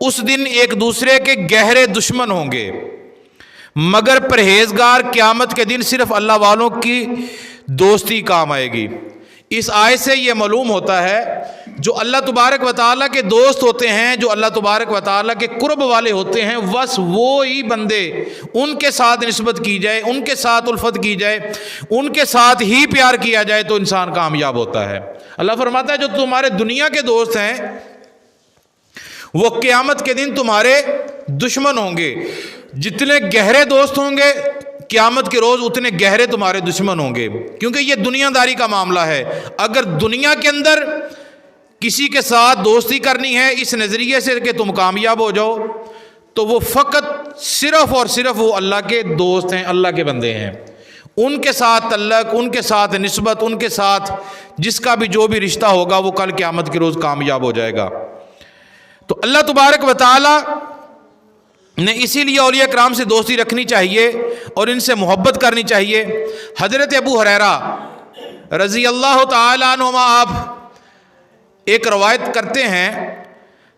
اس دن ایک دوسرے کے گہرے دشمن ہوں گے، مگر پرہیزگار قیامت کے دن صرف اللہ والوں کی دوستی کام آئے گی۔ اس آیت سے یہ معلوم ہوتا ہے جو اللہ تبارک و تعالیٰ کے دوست ہوتے ہیں، جو اللہ تبارک و تعالیٰ کے قرب والے ہوتے ہیں، بس وہی بندے، ان کے ساتھ نسبت کی جائے، ان کے ساتھ الفت کی جائے، ان کے ساتھ ہی پیار کیا جائے تو انسان کامیاب ہوتا ہے۔ اللہ فرماتا ہے جو تمہارے دنیا کے دوست ہیں وہ قیامت کے دن تمہارے دشمن ہوں گے، جتنے گہرے دوست ہوں گے قیامت کے روز اتنے گہرے تمہارے دشمن ہوں گے، کیونکہ یہ دنیا داری کا معاملہ ہے۔ اگر دنیا کے اندر کسی کے ساتھ دوستی کرنی ہے اس نظریے سے کہ تم کامیاب ہو جاؤ، تو وہ فقط صرف اور صرف وہ اللہ کے دوست ہیں، اللہ کے بندے ہیں، ان کے ساتھ تعلق، ان کے ساتھ نسبت، ان کے ساتھ جس کا بھی جو بھی رشتہ ہوگا وہ کل قیامت کے روز کامیاب ہو جائے گا۔ تو اللہ تبارک و تعالی نے اسی لیے اولیاء کرام سے دوستی رکھنی چاہیے اور ان سے محبت کرنی چاہیے۔ حضرت ابو ہریرہ رضی اللہ تعالیٰ عنہما آپ ایک روایت کرتے ہیں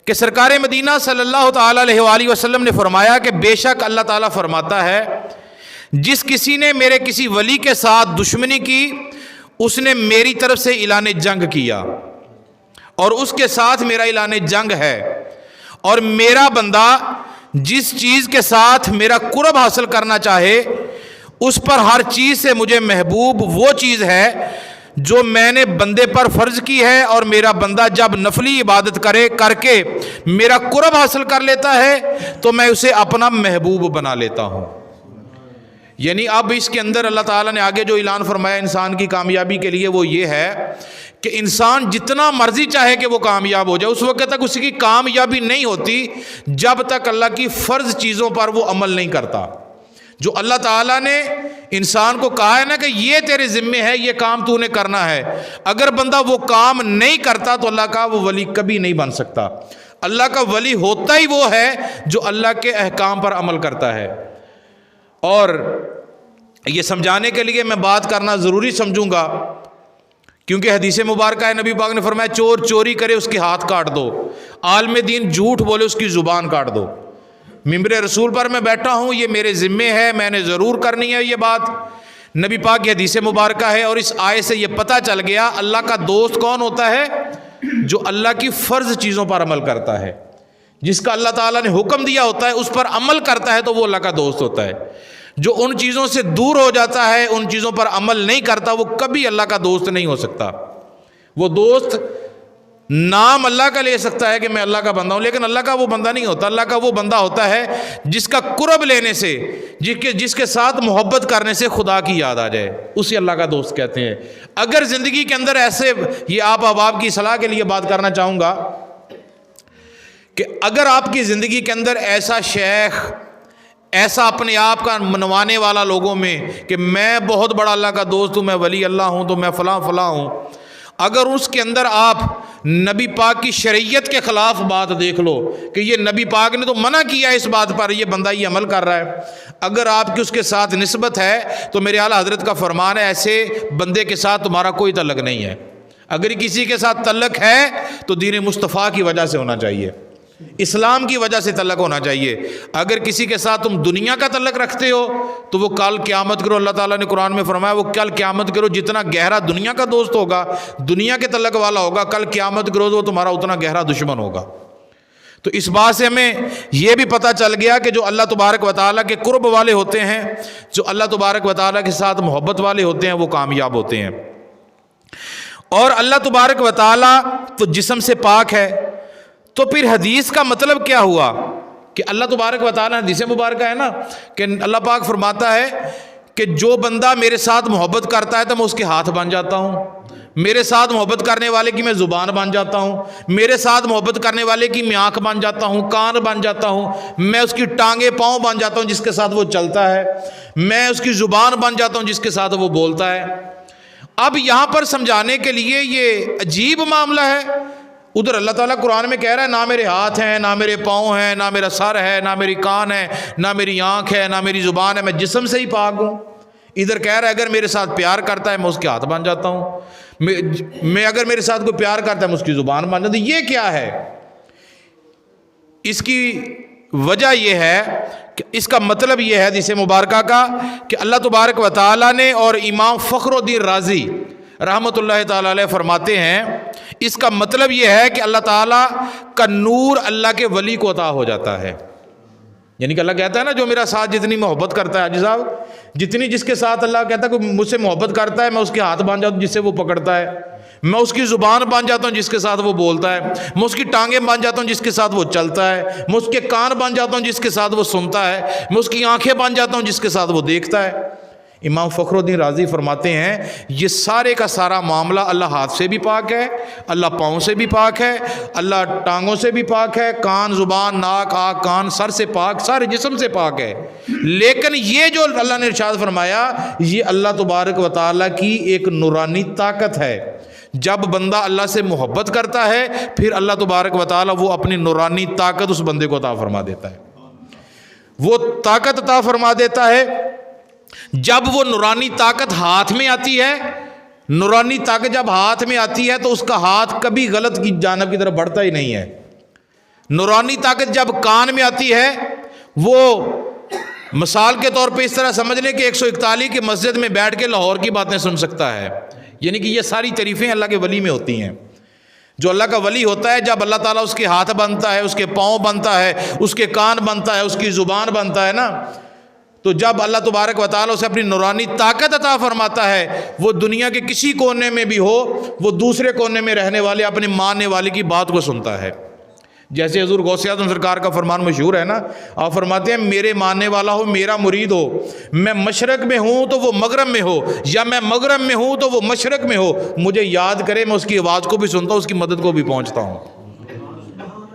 کہ سرکار مدینہ صلی اللہ تعالیٰ علیہ وآلہ وسلم نے فرمایا کہ بے شک اللہ تعالیٰ فرماتا ہے جس کسی نے میرے کسی ولی کے ساتھ دشمنی کی اس نے میری طرف سے اعلان جنگ کیا اور اس کے ساتھ میرا اعلان جنگ ہے، اور میرا بندہ جس چیز کے ساتھ میرا قرب حاصل کرنا چاہے اس پر ہر چیز سے مجھے محبوب وہ چیز ہے جو میں نے بندے پر فرض کی ہے، اور میرا بندہ جب نفلی عبادت کر کے میرا قرب حاصل کر لیتا ہے تو میں اسے اپنا محبوب بنا لیتا ہوں۔ یعنی اب اس کے اندر اللہ تعالیٰ نے آگے جو اعلان فرمایا انسان کی کامیابی کے لیے وہ یہ ہے کہ انسان جتنا مرضی چاہے کہ وہ کامیاب ہو جائے، اس وقت تک اس کی کامیابی نہیں ہوتی جب تک اللہ کی فرض چیزوں پر وہ عمل نہیں کرتا۔ جو اللہ تعالیٰ نے انسان کو کہا ہے نا کہ یہ تیرے ذمے ہے، یہ کام تو نے کرنا ہے، اگر بندہ وہ کام نہیں کرتا تو اللہ کا وہ ولی کبھی نہیں بن سکتا۔ اللہ کا ولی ہوتا ہی وہ ہے جو اللہ کے احکام پر عمل کرتا ہے۔ اور یہ سمجھانے کے لیے میں بات کرنا ضروری سمجھوں گا کیونکہ حدیث مبارکہ ہے، نبی پاک نے فرمایا چور چوری کرے اس کے ہاتھ کاٹ دو، عالم دین جھوٹ بولے اس کی زبان کاٹ دو۔ ممبر رسول پر میں بیٹھا ہوں، یہ میرے ذمے ہے، میں نے ضرور کرنی ہے یہ بات۔ نبی پاک کی حدیث مبارکہ ہے، اور اس آیت سے یہ پتہ چل گیا اللہ کا دوست کون ہوتا ہے؟ جو اللہ کی فرض چیزوں پر عمل کرتا ہے، جس کا اللہ تعالیٰ نے حکم دیا ہوتا ہے اس پر عمل کرتا ہے تو وہ اللہ کا دوست ہوتا ہے۔ جو ان چیزوں سے دور ہو جاتا ہے، ان چیزوں پر عمل نہیں کرتا، وہ کبھی اللہ کا دوست نہیں ہو سکتا۔ وہ دوست نام اللہ کا لے سکتا ہے کہ میں اللہ کا بندہ ہوں، لیکن اللہ کا وہ بندہ نہیں ہوتا۔ اللہ کا وہ بندہ ہوتا ہے جس کا قرب لینے سے، جس کے ساتھ محبت کرنے سے خدا کی یاد آ جائے، اسے اللہ کا دوست کہتے ہیں۔ اگر زندگی کے اندر ایسے، یہ آپ احباب کی صلاح کے لیے بات کرنا چاہوں گا کہ اگر آپ کی زندگی کے اندر ایسا شیخ، ایسا اپنے آپ کا منوانے والا لوگوں میں کہ میں بہت بڑا اللہ کا دوست ہوں، میں ولی اللہ ہوں، تو میں فلاں فلاں ہوں، اگر اس کے اندر آپ نبی پاک کی شریعت کے خلاف بات دیکھ لو کہ یہ نبی پاک نے تو منع کیا اس بات پر، یہ بندہ یہ عمل کر رہا ہے، اگر آپ کی اس کے ساتھ نسبت ہے تو میرے اعلیٰ حضرت کا فرمان ہے ایسے بندے کے ساتھ تمہارا کوئی تعلق نہیں ہے۔ اگر کسی کے ساتھ تعلق ہے تو دین مصطفیٰ کی وجہ سے ہونا چاہیے، اسلام کی وجہ سے تعلق ہونا چاہیے۔ اگر کسی کے ساتھ تم دنیا کا تعلق رکھتے ہو تو وہ کل قیامت کرو، اللہ تعالیٰ نے قرآن میں فرمایا وہ کل قیامت کرو جتنا گہرا دنیا کا دوست ہوگا، دنیا کے تعلق والا ہوگا، کل قیامت کرو وہ تمہارا اتنا گہرا دشمن ہوگا۔ تو اس بات سے ہمیں یہ بھی پتہ چل گیا کہ جو اللہ تبارک و تعالیٰ کے قرب والے ہوتے ہیں، جو اللہ تبارک و تعالیٰ کے ساتھ محبت والے ہوتے ہیں، وہ کامیاب ہوتے ہیں۔ اور اللہ تبارک و تعالیٰ تو جسم سے پاک ہے، تو پھر حدیث کا مطلب کیا ہوا کہ اللہ تبارک و تعالیٰ، حدیث مبارکہ ہے نا کہ اللہ پاک فرماتا ہے کہ جو بندہ میرے ساتھ محبت کرتا ہے تو میں اس کے ہاتھ بن جاتا ہوں، میرے ساتھ محبت کرنے والے کی میں زبان بن جاتا ہوں، میرے ساتھ محبت کرنے والے کی میں آنکھ بن جاتا ہوں، کان بن جاتا ہوں، میں اس کی ٹانگیں پاؤں بن جاتا ہوں جس کے ساتھ وہ چلتا ہے، میں اس کی زبان بن جاتا ہوں جس کے ساتھ وہ بولتا ہے۔ اب یہاں پر سمجھانے کے لیے یہ عجیب معاملہ ہے، ادھر اللہ تعالیٰ قرآن میں کہہ رہا ہے نہ میرے ہاتھ ہیں، نہ میرے پاؤں ہیں، نہ میرا سر ہے، نہ میری کان ہے، نہ میری آنکھ ہے، نہ میری زبان ہے، میں جسم سے ہی پاک ہوں۔ ادھر کہہ رہا ہے اگر میرے ساتھ پیار کرتا ہے میں اس کے ہاتھ بن جاتا ہوں، میں اگر میرے ساتھ کوئی پیار کرتا ہے میں اس کی زبان بن جاتا ہوں۔ یہ کیا ہے؟ اس کی وجہ یہ ہے کہ اس کا مطلب یہ ہے حدیث مبارکہ کا کہ اللہ تبارک و تعالیٰ نے، اور امام فخر الدین رازی رحمۃ اللہ تعالیٰ علیہ فرماتے ہیں، اس کا مطلب یہ ہے کہ اللہ تعالیٰ کا نور اللہ کے ولی کو عطا ہو جاتا ہے. یعنی کہ اللہ کہتا ہے نا، جو میرا ساتھ جتنی محبت کرتا ہے، حاجی صاحب جتنی جس کے ساتھ اللہ کہتا ہے کہ مجھ سے محبت کرتا ہے، میں اس کے ہاتھ باندھ جاتا ہوں جس سے وہ پکڑتا ہے، میں اس کی زبان باندھ جاتا ہوں جس کے ساتھ وہ بولتا ہے، میں اس کی ٹانگیں باندھ جاتا ہوں جس کے ساتھ وہ چلتا ہے، میں اس کے کان باندھ جاتا ہوں جس کے ساتھ وہ سنتا ہے، میں اس کی آنکھیں باندھ جاتا ہوں جس کے ساتھ وہ دیکھتا ہے. امام فخر الدین رازی فرماتے ہیں یہ سارے کا سارا معاملہ اللہ ہاتھ سے بھی پاک ہے، اللہ پاؤں سے بھی پاک ہے، اللہ ٹانگوں سے بھی پاک ہے، کان، زبان، ناک، آنکھ، کان، سر سے پاک، سارے جسم سے پاک ہے. لیکن یہ جو اللہ نے ارشاد فرمایا، یہ اللہ تبارک و تعالیٰ کی ایک نورانی طاقت ہے. جب بندہ اللہ سے محبت کرتا ہے، پھر اللہ تبارک و تعالیٰ وہ اپنی نورانی طاقت اس بندے کو عطا فرما دیتا ہے. وہ طاقت عطا فرما دیتا ہے. جب وہ نورانی طاقت ہاتھ میں آتی ہے، نورانی طاقت جب ہاتھ میں آتی ہے تو اس کا ہاتھ کبھی غلط کی جانب کی طرف بڑھتا ہی نہیں ہے. نورانی طاقت جب کان میں آتی ہے، وہ مثال کے طور پہ اس طرح سمجھ لیں کہ 141 کی مسجد میں بیٹھ کے لاہور کی باتیں سن سکتا ہے. یعنی کہ یہ ساری تعریفیں اللہ کے ولی میں ہوتی ہیں. جو اللہ کا ولی ہوتا ہے، جب اللہ تعالیٰ اس کے ہاتھ بنتا ہے، اس کے پاؤں بنتا ہے، اس کے کان بنتا ہے، اس کی زبان بنتا ہے نا، تو جب اللہ تبارک و تعالیٰ اسے اپنی نورانی طاقت عطا فرماتا ہے، وہ دنیا کے کسی کونے میں بھی ہو، وہ دوسرے کونے میں رہنے والے اپنے ماننے والے کی بات کو سنتا ہے. جیسے حضور غوث اعظم سرکار کا فرمان مشہور ہے نا، آپ فرماتے ہیں میرے ماننے والا ہو، میرا مرید ہو، میں مشرق میں ہوں تو وہ مغرب میں ہو، یا میں مغرب میں ہوں تو وہ مشرق میں ہو، مجھے یاد کرے، میں اس کی آواز کو بھی سنتا ہوں، اس کی مدد کو بھی پہنچتا ہوں.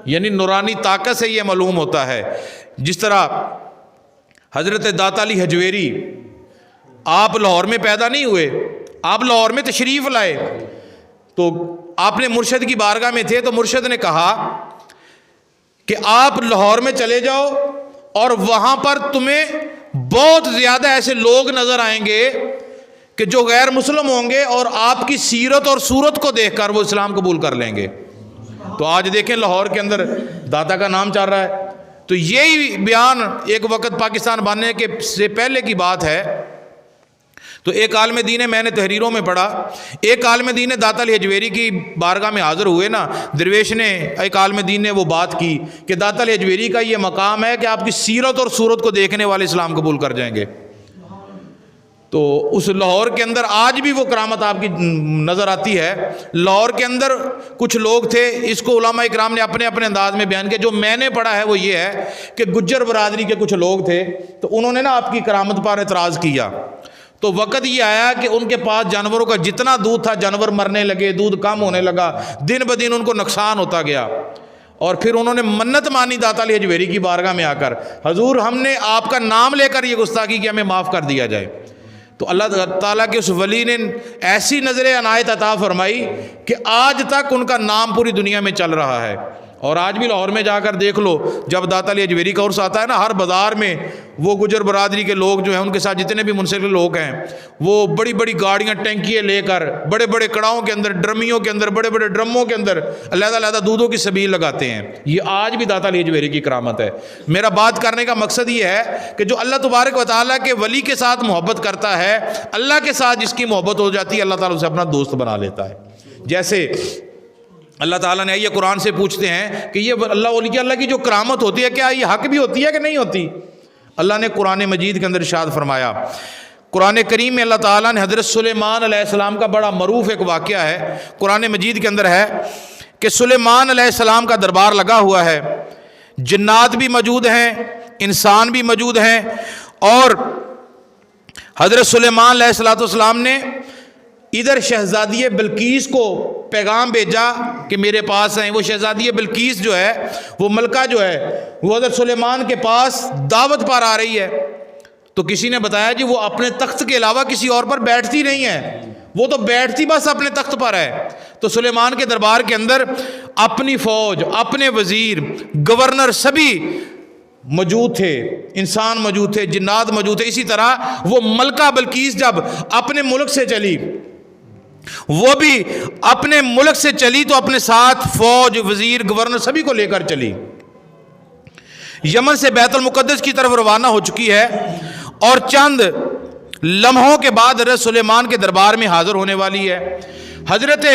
یعنی نورانی طاقت سے یہ معلوم ہوتا ہے. جس طرح حضرت داتا علی حجویری، آپ لاہور میں پیدا نہیں ہوئے، آپ لاہور میں تشریف لائے، تو آپ نے مرشد کی بارگاہ میں تھے تو مرشد نے کہا کہ آپ لاہور میں چلے جاؤ اور وہاں پر تمہیں بہت زیادہ ایسے لوگ نظر آئیں گے کہ جو غیر مسلم ہوں گے اور آپ کی سیرت اور صورت کو دیکھ کر وہ اسلام قبول کر لیں گے. تو آج دیکھیں لاہور کے اندر داتا کا نام چل رہا ہے. تو یہی بیان ایک وقت پاکستان بننے کے سے پہلے کی بات ہے. تو ایک عالم دین ہے، میں نے تحریروں میں پڑھا، ایک عالم دین داتا علی حجویری کی بارگاہ میں حاضر ہوئے نا، درویش نے، ایک عالم دین نے وہ بات کی کہ داتا علی حجویری کا یہ مقام ہے کہ آپ کی سیرت اور صورت کو دیکھنے والے اسلام قبول کر جائیں گے. تو اس لاہور کے اندر آج بھی وہ کرامت آپ کی نظر آتی ہے. لاہور کے اندر کچھ لوگ تھے، اس کو علماء اکرام نے اپنے اپنے انداز میں بیان کیا. جو میں نے پڑھا ہے وہ یہ ہے کہ گجر برادری کے کچھ لوگ تھے، تو انہوں نے نا آپ کی کرامت پر اعتراض کیا. تو وقت یہ آیا کہ ان کے پاس جانوروں کا جتنا دودھ تھا، جانور مرنے لگے، دودھ کم ہونے لگا، دن بدن ان کو نقصان ہوتا گیا. اور پھر انہوں نے منت مانی داتا علی حجویری کی بارگاہ میں آ کر، حضور ہم نے آپ کا نام لے کر یہ گستاخی کہ ہمیں معاف کر دیا جائے. تو اللہ تعالیٰ کے اس ولی نے ایسی نظر عنایت عطا فرمائی کہ آج تک ان کا نام پوری دنیا میں چل رہا ہے. اور آج بھی لاہور میں جا کر دیکھ لو، جب داتا علی حجویری کا عرس آتا ہے نا، ہر بازار میں وہ گجر برادری کے لوگ جو ہیں، ان کے ساتھ جتنے بھی منسلک لوگ ہیں، وہ بڑی بڑی گاڑیاں، ٹینکیاں لے کر بڑے بڑے کڑاؤں کے اندر، ڈرمیوں کے اندر، بڑے بڑے ڈرموں کے اندر علیحدہ علیحدہ دودھوں کی سبیل لگاتے ہیں. یہ آج بھی داتا علی حجویری کی کرامت ہے. میرا بات کرنے کا مقصد یہ ہے کہ جو اللہ تبارک و تعالیٰ کے ولی کے ساتھ محبت کرتا ہے، اللہ کے ساتھ جس کی محبت ہو جاتی ہے، اللہ تعالیٰ اسے اپنا دوست بنا لیتا ہے. جیسے اللہ تعالیٰ نے یہ قرآن سے پوچھتے ہیں کہ یہ اللہ ولی اللہ کی جو کرامت ہوتی ہے، کیا یہ حق بھی ہوتی ہے کہ نہیں ہوتی؟ اللہ نے قرآن مجید کے اندر ارشاد فرمایا. قرآن کریم میں اللہ تعالیٰ نے حضرت سلیمان علیہ السلام کا بڑا معروف ایک واقعہ ہے، قرآن مجید کے اندر ہے کہ سلیمان علیہ السلام کا دربار لگا ہوا ہے، جنات بھی موجود ہیں، انسان بھی موجود ہیں، اور حضرت سلیمان علیہ السلام نے ادھر شہزادی بلقیس کو پیغام بھیجا کہ میرے پاس ہیں. وہ شہزادی بلقیس جو ہے، وہ ملکہ جو ہے، وہ حضرت سلیمان کے پاس دعوت پر آ رہی ہے. تو کسی نے بتایا جی وہ اپنے تخت کے علاوہ کسی اور پر بیٹھتی نہیں ہے، وہ تو بیٹھتی بس اپنے تخت پر ہے. تو سلیمان کے دربار کے اندر اپنی فوج، اپنے وزیر، گورنر سبھی موجود تھے، انسان موجود تھے، جنات موجود تھے. اسی طرح وہ ملکہ بلقیس جب اپنے ملک سے چلی، وہ بھی اپنے ملک سے چلی تو اپنے ساتھ فوج، وزیر، گورنر سبھی کو لے کر چلی. یمن سے بیت المقدس کی طرف روانہ ہو چکی ہے اور چند لمحوں کے بعد حضرت سلیمان کے دربار میں حاضر ہونے والی ہے۔ حضرت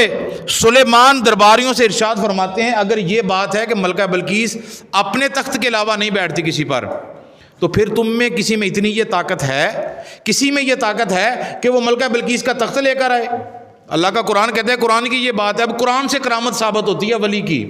سلیمان درباریوں سے ارشاد فرماتے ہیں اگر یہ بات ہے کہ ملکہ بلقیس اپنے تخت کے علاوہ نہیں بیٹھتی کسی پر، تو پھر تم میں کسی میں اتنی یہ طاقت ہے، کسی میں یہ طاقت ہے کہ وہ ملکہ بلقیس کا تخت لے کر آئے؟ اللہ کا قرآن کہتا ہے، قرآن کی یہ بات ہے۔ اب قرآن سے کرامت ثابت ہوتی ہے ولی کی،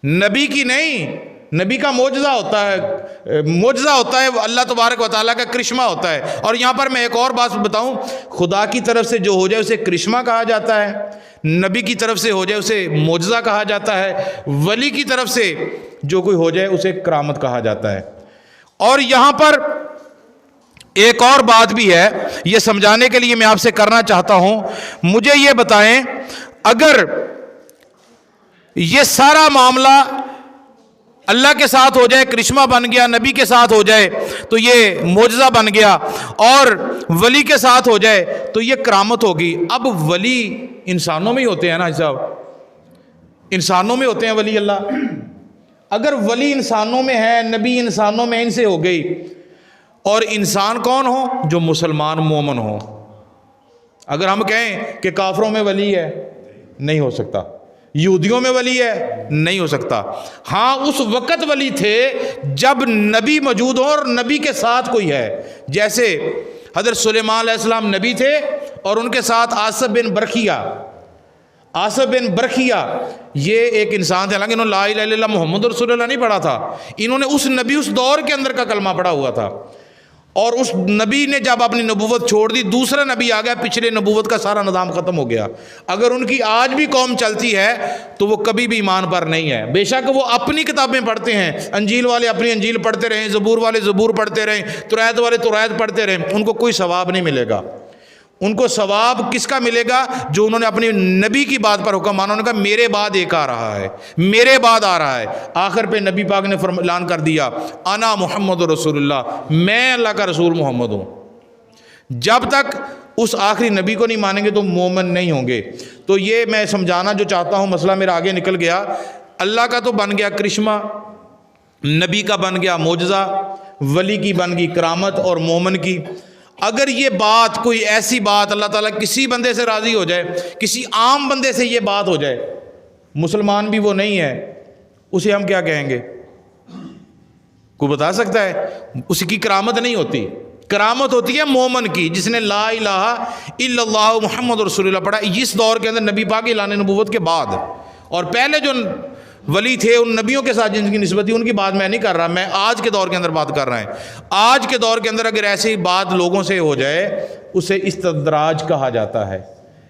نبی کی نہیں۔ نبی کا معجزہ ہوتا ہے اللہ تبارک و تعالیٰ کا کرشمہ ہوتا ہے۔ اور یہاں پر میں ایک اور بات بتاؤں، خدا کی طرف سے جو ہو جائے اسے کرشمہ کہا جاتا ہے، نبی کی طرف سے ہو جائے اسے معجزہ کہا جاتا ہے، ولی کی طرف سے جو کوئی ہو جائے اسے کرامت کہا جاتا ہے۔ اور یہاں پر ایک اور بات بھی ہے، یہ سمجھانے کے لیے میں آپ سے کرنا چاہتا ہوں، مجھے یہ بتائیں اگر یہ سارا معاملہ اللہ کے ساتھ ہو جائے، کرشمہ بن گیا، نبی کے ساتھ ہو جائے تو یہ معجزہ بن گیا، اور ولی کے ساتھ ہو جائے تو یہ کرامت ہوگی۔ اب ولی انسانوں میں ہی ہوتے ہیں نا صاحب، انسانوں میں ہوتے ہیں ولی اللہ۔ اگر ولی انسانوں میں ہے، نبی انسانوں میں، ان سے ہو گئی، اور انسان کون ہو؟ جو مسلمان مومن ہو۔ اگر ہم کہیں کہ کافروں میں ولی ہے، نہیں ہو سکتا۔ یہودیوں میں ولی ہے، نہیں ہو سکتا۔ ہاں اس وقت ولی تھے جب نبی موجود ہو اور نبی کے ساتھ کوئی ہے، جیسے حضرت سلیمان علیہ السلام نبی تھے اور ان کے ساتھ آصف بن برخیہ یہ ایک انسان تھے، حالانکہ انہوں نے لا الہ الا اللہ محمد رسول اللہ نہیں پڑھا تھا، انہوں نے اس نبی اس دور کے اندر کا کلمہ پڑھا ہوا تھا، اور اس نبی نے جب اپنی نبوت چھوڑ دی، دوسرا نبی آ گیا، پچھلے نبوت کا سارا نظام ختم ہو گیا۔ اگر ان کی آج بھی قوم چلتی ہے تو وہ کبھی بھی ایمان پر نہیں ہے، بے شک وہ اپنی کتابیں پڑھتے ہیں، انجیل والے اپنی انجیل پڑھتے رہیں، زبور والے زبور پڑھتے رہیں، توریت والے توریت پڑھتے رہیں، ان کو کوئی ثواب نہیں ملے گا۔ ان کو ثواب کس کا ملے گا؟ جو انہوں نے اپنی نبی کی بات پر حکم مانا، انہوں نے کہا میرے بعد ایک آ رہا ہے، میرے بعد آ رہا ہے۔ آخر پہ نبی پاک نے اعلان کر دیا، انا محمد رسول اللہ، میں اللہ کا رسول محمد ہوں۔ جب تک اس آخری نبی کو نہیں مانیں گے تو مومن نہیں ہوں گے۔ تو یہ میں سمجھانا جو چاہتا ہوں، مسئلہ میرا آگے نکل گیا۔ اللہ کا تو بن گیا کرشمہ، نبی کا بن گیا معجزہ، ولی کی بن گئی کرامت، اور مومن کی۔ اگر یہ بات کوئی ایسی بات اللہ تعالیٰ کسی بندے سے راضی ہو جائے، کسی عام بندے سے یہ بات ہو جائے، مسلمان بھی وہ نہیں ہے، اسے ہم کیا کہیں گے؟ کوئی بتا سکتا ہے؟ اس کی کرامت نہیں ہوتی، کرامت ہوتی ہے مومن کی، جس نے لا الہ الا اللہ محمد رسول اللہ پڑھا، اس دور کے اندر نبی پاک اعلان نبوت کے بعد۔ اور پہلے جو ولی تھے ان نبیوں کے ساتھ جن کی نسبت تھی ان کی بات میں نہیں کر رہا، میں آج کے دور کے اندر بات کر رہا ہوں۔ آج کے دور کے اندر اگر ایسی بات لوگوں سے ہو جائے اسے استدراج کہا جاتا ہے،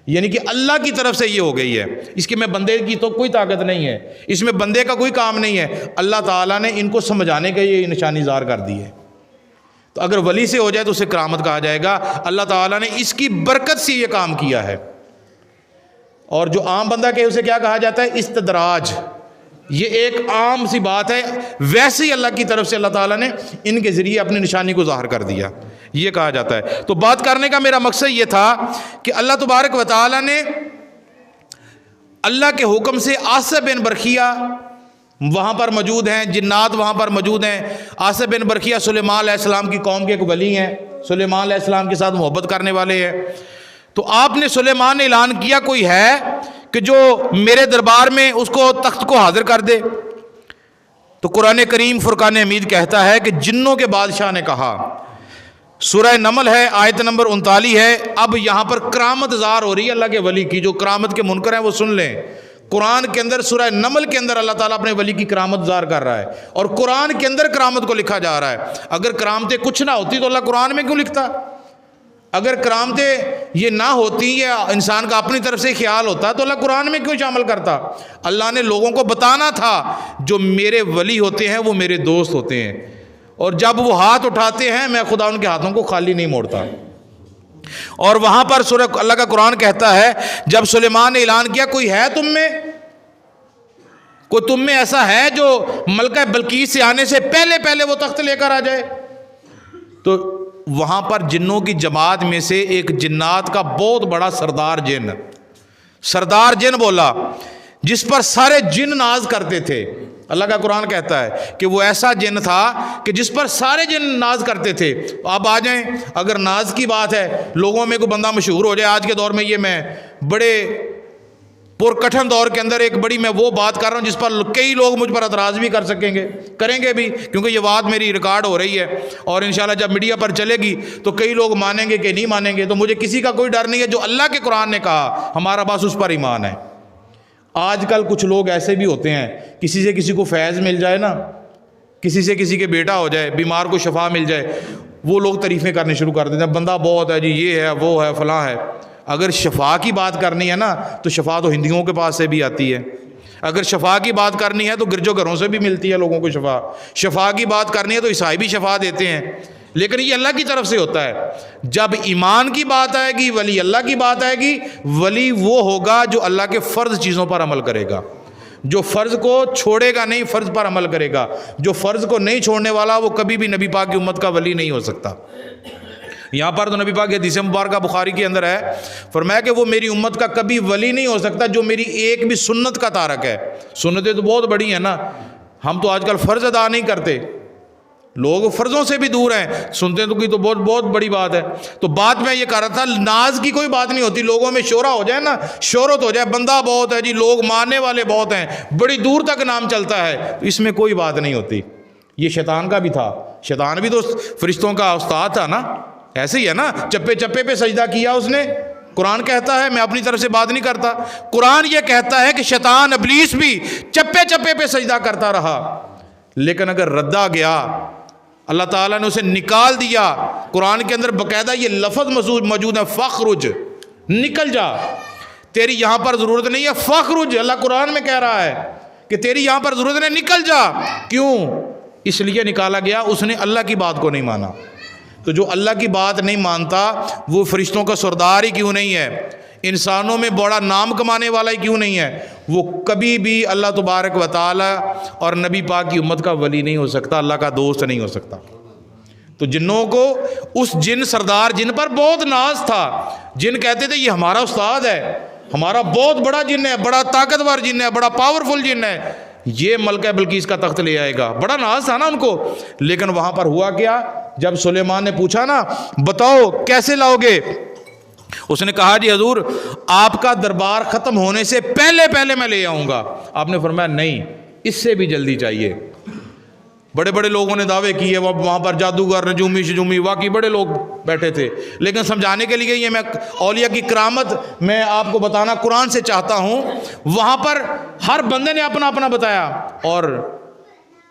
یعنی کہ اللہ کی طرف سے یہ ہو گئی ہے، اس کی میں بندے کی تو کوئی طاقت نہیں ہے، اس میں بندے کا کوئی کام نہیں ہے، اللہ تعالیٰ نے ان کو سمجھانے کا یہ نشانی زار کر دی ہے۔ تو اگر ولی سے ہو جائے تو اسے کرامت کہا جائے گا، اللہ تعالیٰ نے اس کی برکت سے یہ کام کیا ہے۔ اور جو عام بندہ کہ اسے کیا کہا جاتا ہے؟ استدراج۔ یہ ایک عام سی بات ہے، ویسے ہی اللہ کی طرف سے اللہ تعالیٰ نے ان کے ذریعے اپنی نشانی کو ظاہر کر دیا، یہ کہا جاتا ہے۔ تو بات کرنے کا میرا مقصد یہ تھا کہ اللہ تبارک و تعالیٰ نے اللہ کے حکم سے آصف بن برخیہ وہاں پر موجود ہیں، جنات وہاں پر موجود ہیں۔ آصف بن برخیہ سلیمان علیہ السلام کی قوم کے ایک ولی ہیں، سلیمان علیہ السلام کے ساتھ محبت کرنے والے ہیں۔ تو آپ نے سلیمان نے اعلان کیا کوئی ہے کہ جو میرے دربار میں اس کو تخت کو حاضر کر دے؟ تو قرآن کریم فرقان حمید کہتا ہے کہ جنوں کے بادشاہ نے کہا، سورہ نمل ہے، آیت نمبر 39 ہے۔ اب یہاں پر کرامت ظاہر ہو رہی ہے اللہ کے ولی کی، جو کرامت کے منکر ہیں وہ سن لیں۔ قرآن کے اندر سورہ نمل کے اندر اللہ تعالیٰ اپنے ولی کی کرامت ظاہر کر رہا ہے، اور قرآن کے اندر کرامت کو لکھا جا رہا ہے۔ اگر کرامتیں کچھ نہ ہوتی تو اللہ قرآن میں کیوں لکھتا؟ اگر کرامتیں یہ نہ ہوتی یا انسان کا اپنی طرف سے خیال ہوتا تو اللہ قرآن میں کیوں شامل کرتا؟ اللہ نے لوگوں کو بتانا تھا جو میرے ولی ہوتے ہیں وہ میرے دوست ہوتے ہیں، اور جب وہ ہاتھ اٹھاتے ہیں میں خدا ان کے ہاتھوں کو خالی نہیں موڑتا۔ اور وہاں پر سورہ اللہ کا قرآن کہتا ہے جب سلیمان نے اعلان کیا کوئی ہے تم میں ایسا ہے جو ملکہ بلقیس سے آنے سے پہلے وہ تخت لے کر آ جائے؟ تو وہاں پر جنوں کی جماعت میں سے ایک جنات کا بہت بڑا سردار جن بولا، جس پر سارے جن ناز کرتے تھے، اللہ کا قرآن کہتا ہے کہ وہ ایسا جن تھا کہ جس پر سارے جن ناز کرتے تھے. آپ آ جائیں, اگر ناز کی بات ہے, لوگوں میں کوئی بندہ مشہور ہو جائے آج کے دور میں, یہ میں بڑے پرکٹھن دور کے اندر ایک بڑی میں وہ بات کر رہا ہوں جس پر کئی لوگ مجھ پر اعتراض بھی کر سکیں گے, کریں گے بھی, کیونکہ یہ بات میری ریکارڈ ہو رہی ہے اور انشاءاللہ جب میڈیا پر چلے گی تو کئی لوگ مانیں گے کہ نہیں مانیں گے. تو مجھے کسی کا کوئی ڈر نہیں ہے. جو اللہ کے قرآن نے کہا ہمارا بس اس پر ایمان ہے. آج کل کچھ لوگ ایسے بھی ہوتے ہیں, کسی سے کسی کو فیض مل جائے نا, کسی سے کسی کے بیٹا ہو جائے, بیمار کو شفا مل جائے, وہ لوگ تعریفیں کرنے شروع کر دیتے ہیں, بندہ بہت ہے جی, یہ ہے وہ ہے فلاں ہے. اگر شفا کی بات کرنی ہے نا تو شفا تو ہندوؤں کے پاس سے بھی آتی ہے. اگر شفا کی بات کرنی ہے تو گرجوں گھروں سے بھی ملتی ہے لوگوں کو شفا. شفا کی بات کرنی ہے تو عیسائی بھی شفا دیتے ہیں, لیکن یہ اللہ کی طرف سے ہوتا ہے. جب ایمان کی بات آئے گی, ولی اللہ کی بات آئے گی, ولی وہ ہوگا جو اللہ کے فرض چیزوں پر عمل کرے گا, جو فرض کو چھوڑے گا نہیں, فرض پر عمل کرے گا. جو فرض کو نہیں چھوڑنے والا وہ کبھی بھی نبی پاک کی امت کا ولی نہیں ہو سکتا. یہاں پر تو نبی پاک حدیث مبارکہ بخاری کے اندر ہے, فرمایا کہ وہ میری امت کا کبھی ولی نہیں ہو سکتا جو میری ایک بھی سنت کا تارک ہے. سنتیں تو بہت بڑی ہیں نا, ہم تو آج کل فرض ادا نہیں کرتے, لوگ فرضوں سے بھی دور ہیں, سنتے تو کی تو بہت بہت بڑی بات ہے. تو بات میں یہ کہہ رہا تھا, ناز کی کوئی بات نہیں ہوتی. لوگوں میں شہرہ ہو جائے نا, شہرت ہو جائے, بندہ بہت ہے جی, لوگ ماننے والے بہت ہیں, بڑی دور تک نام چلتا ہے, تو اس میں کوئی بات نہیں ہوتی. یہ شیطان کا بھی تھا. شیطان بھی تو فرشتوں کا استاد تھا نا, ایسے ہی ہے نا, چپے چپے پہ سجدہ کیا اس نے. قرآن کہتا ہے, میں اپنی طرف سے بات نہیں کرتا, قرآن یہ کہتا ہے کہ شیطان ابلیس بھی چپے چپے پہ سجدہ کرتا رہا, لیکن اگر ردا گیا اللہ تعالیٰ نے اسے نکال دیا. قرآن کے اندر باقاعدہ یہ لفظ موجود ہے, فخرج, نکل جا, تیری یہاں پر ضرورت نہیں ہے. فخرج, اللہ قرآن میں کہہ رہا ہے کہ تیری یہاں پر ضرورت نہیں, نکل جا. کیوں؟ اس لیے نکالا گیا, اس نے اللہ کی بات کو نہیں مانا. تو جو اللہ کی بات نہیں مانتا وہ فرشتوں کا سردار ہی کیوں نہیں ہے, انسانوں میں بڑا نام کمانے والا ہی کیوں نہیں ہے, وہ کبھی بھی اللہ تبارک و تعالی اور نبی پاک کی امت کا ولی نہیں ہو سکتا, اللہ کا دوست نہیں ہو سکتا. تو جنوں کو اس جن سردار جن پر بہت ناز تھا, جن کہتے تھے یہ ہمارا استاد ہے, ہمارا بہت بڑا جن ہے, بڑا طاقتور جن ہے, بڑا پاورفل جن ہے, یہ ملکہ بلقیس کا تخت لے آئے گا. بڑا ناز تھا نا ان کو. لیکن وہاں پر ہوا کیا, جب سلیمان نے پوچھا نا بتاؤ کیسے لاؤ گے, اس نے کہا جی حضور آپ کا دربار ختم ہونے سے پہلے میں لے آؤں گا. آپ نے فرمایا نہیں, اس سے بھی جلدی چاہیے. بڑے بڑے لوگوں نے دعوے کیے, وہاں پر جادوگر, نجومی شجومی, واقعی بڑے لوگ بیٹھے تھے. لیکن سمجھانے کے لیے یہ میں اولیاء کی کرامت میں آپ کو بتانا قرآن سے چاہتا ہوں. وہاں پر ہر بندے نے اپنا اپنا بتایا, اور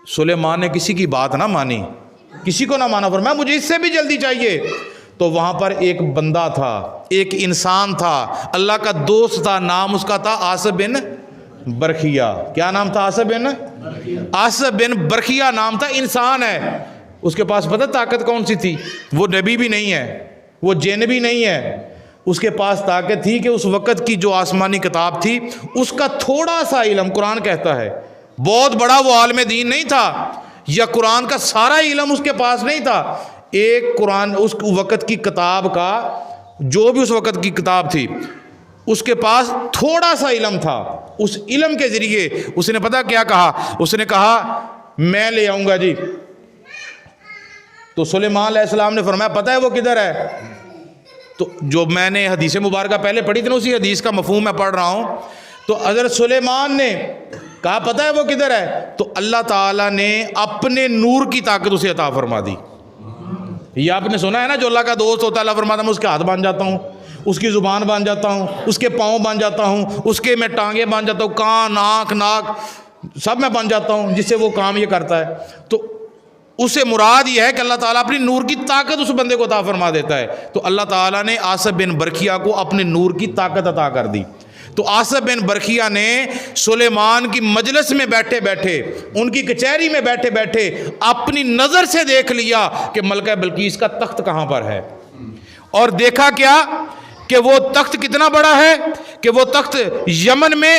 سلیمان نے کسی کی بات نہ مانی, کسی کو نہ مانا. فرمایا مجھے اس سے بھی جلدی چاہیے. تو وہاں پر ایک بندہ تھا, ایک انسان تھا, اللہ کا دوست تھا, نام اس کا تھا آصب بن برخیہ. کیا نام تھا؟ آصب بن برخیہ نام تھا. انسان ہے, اس کے پاس پتہ طاقت کون سی تھی؟ وہ نبی بھی نہیں ہے, وہ جن بھی نہیں ہے. اس کے پاس طاقت تھی کہ اس وقت کی جو آسمانی کتاب تھی اس کا تھوڑا سا علم, قرآن کہتا ہے بہت بڑا وہ عالم دین نہیں تھا, یا قرآن کا سارا علم اس کے پاس نہیں تھا. ایک قرآن اس وقت کی کتاب کا, جو بھی اس وقت کی کتاب تھی اس کے پاس تھوڑا سا علم تھا. اس علم کے ذریعے اس نے پتہ کیا کہا, اس نے کہا میں لے آؤں گا جی. تو سلیمان علیہ السلام نے فرمایا پتہ ہے وہ کدھر ہے؟ تو جو میں نے حدیث مبارکہ پہلے پڑھی تھی نا, اسی حدیث کا مفہوم میں پڑھ رہا ہوں. تو حضرت سلیمان نے کہا پتہ ہے وہ کدھر ہے؟ تو اللہ تعالیٰ نے اپنے نور کی طاقت اسے عطا فرما دی. یہ آپ نے سنا ہے نا, جو اللہ کا دوست ہوتا ہے اللہ فرماتا ہے میں اس کے ہاتھ باندھ جاتا ہوں, اس کی زبان باندھ جاتا ہوں, اس کے پاؤں باندھ جاتا ہوں, اس کے میں ٹانگیں باندھ جاتا ہوں, کان, آنکھ, ناک سب میں باندھ جاتا ہوں, جس سے وہ کام یہ کرتا ہے. تو اسے مراد یہ ہے کہ اللہ تعالیٰ اپنی نور کی طاقت اس بندے کو عطا فرما دیتا ہے. تو اللہ تعالیٰ نے آصب بن برخیہ کو اپنے نور کی طاقت عطا کر دی. تو آصب بن برخیہ نے سلیمان کی مجلس میں بیٹھے بیٹھے, ان کی کچہری میں بیٹھے بیٹھے اپنی نظر سے دیکھ لیا کہ ملکہ بلقیس کا تخت کہاں پر ہے. اور دیکھا کیا کہ وہ تخت کتنا بڑا ہے, کہ وہ تخت یمن میں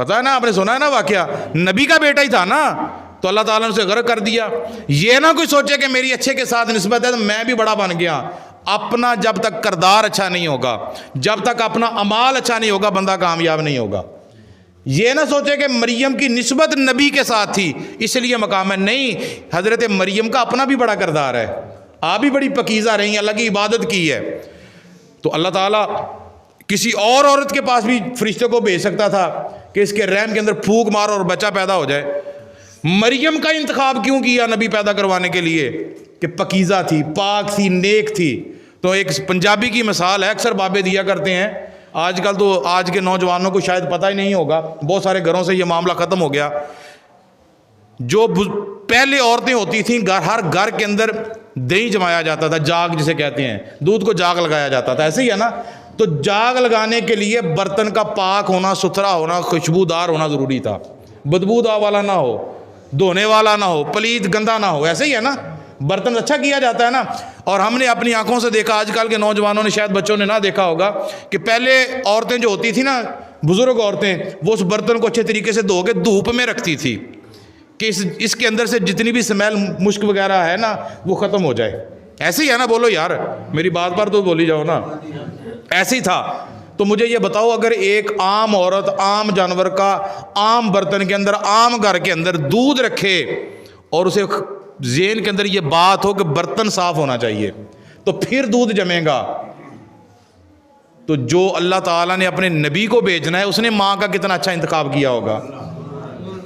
پتہ ہے نا، آپ نے سنا ہے نا واقعہ، نبی کا بیٹا ہی تھا نا، تو اللہ تعالیٰ نے اسے غرق کر دیا۔ یہ نہ کوئی سوچے کہ میری اچھے کے ساتھ نسبت ہے تو میں بھی بڑا بن گیا۔ اپنا جب تک کردار اچھا نہیں ہوگا، جب تک اپنا اعمال اچھا نہیں ہوگا، بندہ کامیاب نہیں ہوگا۔ یہ نہ سوچے کہ مریم کی نسبت نبی کے ساتھ تھی اس لیے مقام ہے، نہیں، حضرت مریم کا اپنا بھی بڑا کردار ہے، آپ بھی بڑی پاکیزہ رہی ہیں، اللہ کی عبادت کی ہے۔ تو اللہ تعالیٰ کسی اور عورت کے پاس بھی فرشتے کو بھیج سکتا تھا کہ اس کے رحم کے اندر پھونک مارو اور بچہ پیدا ہو جائے۔ مریم کا انتخاب کیوں کیا نبی پیدا کروانے کے لیے؟ کہ پاکیزہ تھی، پاک تھی، نیک تھی۔ تو ایک پنجابی کی مثال ہے، اکثر بابے دیا کرتے ہیں، آج کل تو آج کے نوجوانوں کو شاید پتہ ہی نہیں ہوگا، بہت سارے گھروں سے یہ معاملہ ختم ہو گیا۔ جو پہلے عورتیں ہوتی تھیں، ہر گھر کے اندر دہی جمایا جاتا تھا، جاگ جسے کہتے ہیں، دودھ کو جاگ لگایا جاتا تھا، ایسے ہی ہے نا۔ تو جاگ لگانے کے لیے برتن کا پاک ہونا، ستھرا ہونا، خوشبودار ہونا ضروری تھا، بدبودار والا نہ ہو، دھونے والا نہ ہو، پلیت گندا نہ ہو، ایسے ہی ہے نا، برتن اچھا کیا جاتا ہے نا۔ اور ہم نے اپنی آنکھوں سے دیکھا، آج کل کے نوجوانوں نے شاید بچوں نے نہ دیکھا ہوگا کہ پہلے عورتیں جو ہوتی تھی نا، بزرگ عورتیں، وہ اس برتن کو اچھے طریقے سے دھو کے دھوپ میں رکھتی تھی کہ اس کے اندر سے جتنی بھی سمیل مشک وغیرہ ہے نا وہ ختم ہو جائے۔ ایسے ہی ہے نا، بولو یار، میری بات پر تو بولی جاؤ نا، ایسے ہی تھا۔ تو مجھے یہ بتاؤ، اگر ایک عام عورت عام جانور کا عام برتن کے اندر عام گھر کے اندر دودھ رکھے اور اسے ذہن کے اندر یہ بات ہو کہ برتن صاف ہونا چاہیے تو پھر دودھ جمے گا، تو جو اللہ تعالیٰ نے اپنے نبی کو بھیجنا ہے اس نے ماں کا کتنا اچھا انتخاب کیا ہوگا۔